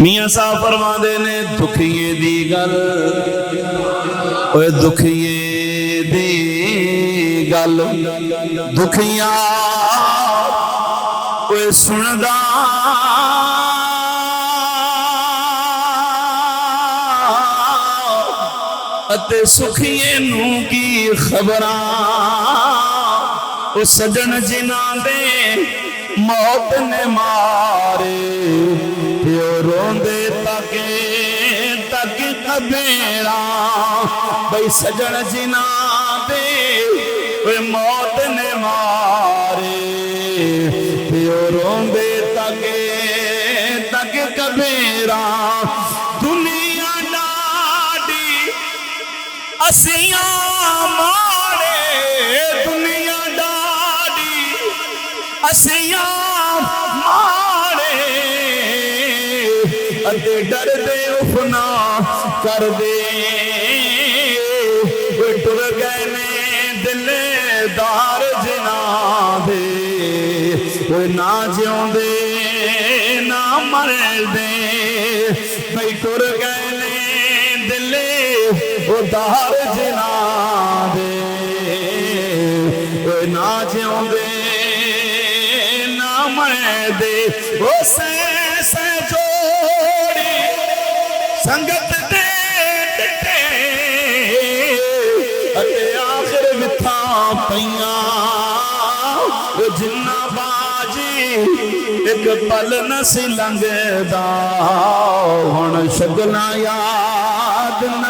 मियां साहब फरमाते ने दुखिए दी गल, ओए दुखिए दी गल दुखिया ओए सुनदा अते सुखिए नू की खबरां ओ सजन जिन्हां दे मौत ने मारे प्यो रोंदे तके तक कबेड़ा भाई सजन जिन्हां दे मौत ने मारे प्यो रोंदे तके तक कबेड़ा दुनिया डाडी असियां मारे दुनिया डाडी असियां मारे अते डर दे उफना कर दे टुर गए ने दिलदार जिना दे ना जिउंदे ना मरदे भाई टुर गए ने दिले उदार जिना दे ना जिउंदे ना मरदे ओ से जोड़ी संगत दे डिटे अते आखिर विथा पईयां जिन्ना बाजी एक पल न सी लंघदा हुण शगना याद न